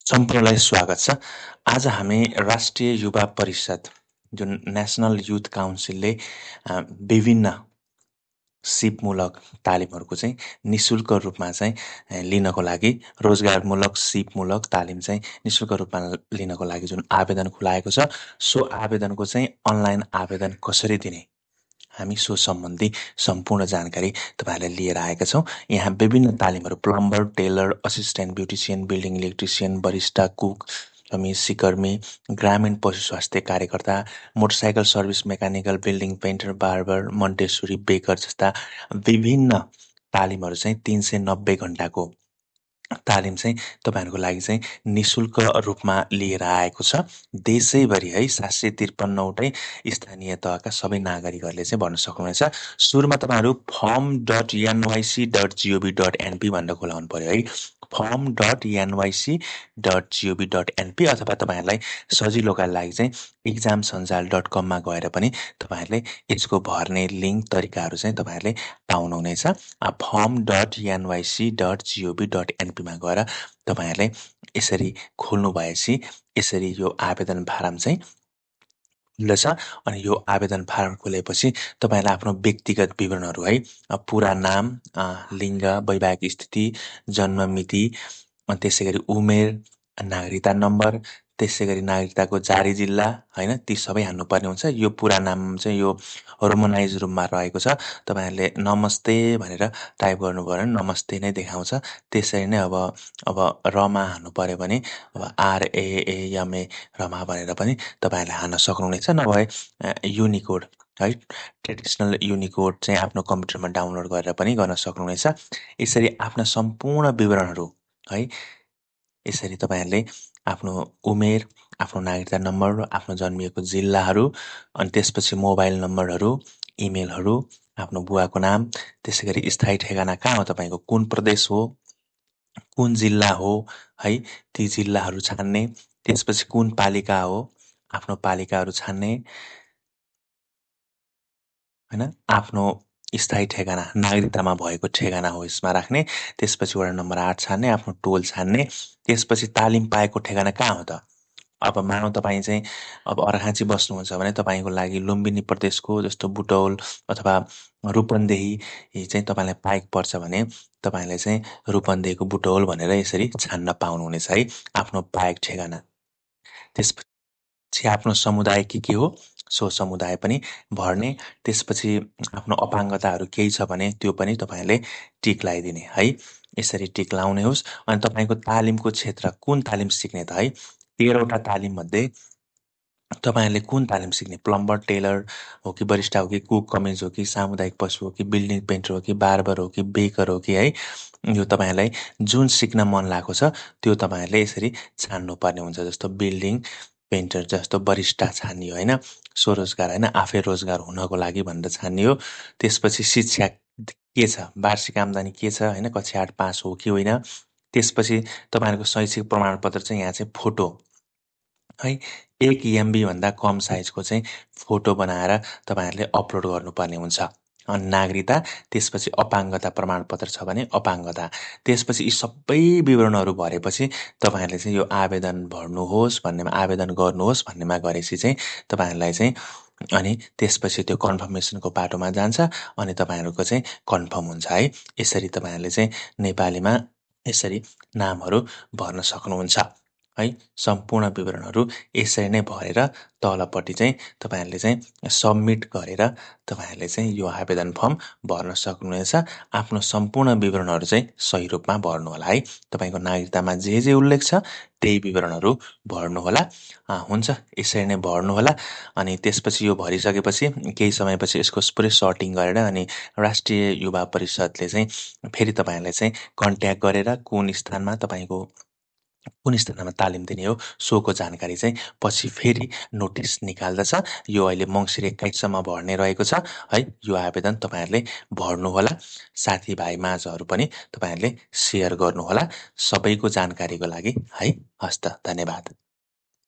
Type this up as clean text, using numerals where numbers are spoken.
सम्पूर्णलाई स्वागत छ। आज हामी राष्ट्रिय युवा परिषद जुन नेसनल युथ काउन्सिलले विभिन्न सिपमूलक तालिमहरूको चाहिँ निशुल्क रूपमा चाहिँ लिनको लागि रोजगारमूलक सिपमूलक तालिम चाहिँ निशुल्क रूपमा लिनको लागि जुन आवेदन खुलाएको छ, सो आवेदनको चाहिँ अनलाइन आवेदन कसरी दिने, हामी सो सम्बन्धी सम्पूर्ण जानकारी तपाईहरुलाई लिएर आएका छौं। यहाँ विभिन्न तालिमहरू plumber, tailor, assistant beautician, building electrician, barista, cook, सिकर्मी, ग्रामीण पशु स्वास्थ्य कार्यकर्ता, motorcycle service mechanical, building painter, barber, Montessori, baker जस्ता विभिन्न तालिमहरू चाहिँ 390 घण्टाको तालिम चाहिँ तपाईहरुको लागि चाहिँ निशुल्क रूपमा लिएर आएको छ। देशैभरि है 753 वटै स्थानीय तहका सबै नागरिकहरूले चाहिँ भर्न सक्नुहुनेछ। सुरुमा तपाईहरु form.nyc.gov.np भनेर खोलाउनु पर्यो है। form.nyc.gov.np अथवा तपाईहरुलाई सजिलोका लागि चाहिँ examsanjal.com मा गएर पनि तपाईहरुले यसको भर्ने लिंक तरिकाहरू चाहिँ तपाईहरुले पाउनुहुनेछ। form.nyc.gov.np मा गएर तपाईहरुले यसरी खोल्नु भएपछि यसरी यो आवेदन फारम चाहिँ खुल्दछ अनि यो आवेदन फारम खुलेपछि तपाईहरुले आफ्नो व्यक्तिगत विवरणहरू है, पूरा नाम, लिङ्ग, वैवाहिक स्थिति, जन्म मिति, त्यसैगरी उमेर, नागरिकता नम्बर, त्यसैगरी नागरिकताको जारी जिल्ला हैन, ती सबै हाल्नुपर्ने हुन्छ। यो पूरा नाम चाहिँ यो रोमनाइज रूपमा रहेको छ। तपाईहरुले नमस्ते भनेर टाइप गर्नुभयो भने नमस्ते नै देखाउँछ। त्यसरी नै अब रमा हाल्नु पर्यो भने अब RAAMA रमा भनेर पनि तपाईहरुले हाल्न सक्नुहुनेछ। नभए युनिकोड है, ट्रेडिसनल युनिकोड चाहिँ आफ्नो कम्प्युटरमा डाउनलोड गरेर पनि गर्न सक्नुहुनेछ। यसरी आफ्ना सम्पूर्ण विवरणहरू है, यसरी तपाईहरुले आफ्नो उमेर, आफ्नो नागरिकता नम्बर, आफ्नो जन्मिएको जिल्लाहरू, अनि त्यसपछि मोबाइल नम्बरहरू, इमेलहरू, आफ्नो बुवाको नाम, त्यसैगरी स्थायी ठेगाना कहाँ हो तपाईको, कुन प्रदेश हो, कुन जिल्ला हो है, ती जिल्लाहरू छान्ने, त्यसपछि कुन पालिका हो, आफ्नो पालिकाहरू छान्ने हैन, आफ्नो स्थायी ठेगाना नागरिकतामा भएको ठेगाना हो यसमा राख्ने, त्यसपछि वडा नम्बर 8 छान्ने, आफ्नो टोल छान्ने, त्यसपछि तालिम पाएको ठेगाना कहाँ हो त। अब मानौ तपाई चाहिँ अब अर्घाँची बस्नुहुन्छ भने तपाईको लागि लुम्बिनी प्रदेशको जस्तो बुटौल अथवा रूपन्देही चाहिँ तपाईलाई पाइक पर्छ भने तपाईले चाहिँ रूपन्देहीको बुटौल भनेर यसरी छान्न पाउनुहुनेछ है, आफ्नो पाइक ठेगाना। त्यसपछि आफ्नो समुदाय के हो सो समुदाय पनि भर्ने, त्यसपछि आफ्नो अपाङ्गताहरू केही छ भने त्यो पनि तपाईले टिक लगाइदिने है। यसरी टिक लाउने होस्। अनि तपाईको तालिमको क्षेत्र कुन तालिम सिक्ने त है, 13 वटा तालिम मध्ये तपाईहरुले कुन तालिम सिक्ने, प्लम्बर, टेलर हो कि, बरिस्टा हो कि, कुक, कमिज हो कि, सामुदायिक पशु हो कि, बिल्डिङ पेन्टर हो कि, बार्बर हो कि, बेकर हो कि है, यो तपाईहरुलाई जुन सिक्न मन लागेको छ त्यो तपाईहरुले यसरी छान्नु पर्ने हुन्छ। जस्तो बिल्डिङ पेन्टर जस्तो बरिस्टा छानियो हैन, स्वरोजगार हैन, आफै रोजगार हुनको लागि भनेर छानियो। त्यसपछि शिक्षा के छ, वार्षिक आम्दानी के छ हैन, कक्षा 8 पास हो कि होइन। त्यसपछि तपाईहरुको शैक्षिक प्रमाणपत्र चाहिँ यहाँ चाहिँ फोटो है, 1 MB भन्दा कम साइजको चाहिँ फोटो बनाएर तपाईहरुले अपलोड गर्नुपर्ने हुन्छ। अनि नागरिकता, त्यसपछि अपाङ्गता प्रमाणपत्र छ भने अपाङ्गता, त्यसपछि यी सबै विवरणहरू भरेपछि तपाईहरुले चाहिँ यो आवेदन भर्नुहोस् भन्नेमा, आवेदन गर्नुहोस् भन्नेमा गरेपछि चाहिँ तपाईहरुलाई चाहिँ अनि त्यसपछि त्यो कन्फर्मेसनको बाटोमा जान्छ अनि तपाईहरुको चाहिँ कन्फर्म हुन्छ है। यसरी तपाईहरुले चाहिँ नेपालीमा यसरी नामहरू भर्न सक्नुहुन्छ है। सम्पूर्ण विवरणहरू यसरी नै भरेर तलपट्टि चाहिँ तपाईहरुले चाहिँ सबमिट गरेर तपाईहरुले चाहिँ यो आवेदन फर्म भर्न सक्नुहुनेछ। आफ्नो सम्पूर्ण विवरणहरू चाहिँ सही रूपमा भर्नु होला है। तपाईको नागरिकतामा जे उल्लेख छ त्यही विवरणहरू भर्नु होला। हुन्छ, यसरी नै भर्नु होला। अनि त्यसपछि यो भरिसकेपछि केही समयपछि यसको पुरै सर्टिङ गरेर अनि राष्ट्रिय युवा परिषदले चाहिँ फेरि तपाईहरुलाई चाहिँ कन्ट्याक्ट गरेर कुन स्थानमा तपाईको कुन स्थानमा तालिम दिने हो सोको जानकारी चाहिँ पछि फेरि नोटिस निकाल्दछ। यो अहिले मङ्सिर 21 सम्म भर्ने रहेको छ है। यो आवेदन तपाईहरुले भर्नु होला। साथीभाइ माझहरू पनि तपाईहरुले शेयर गर्नु होला। सबैको जानकारीको लागि है। हस्त, धन्यवाद।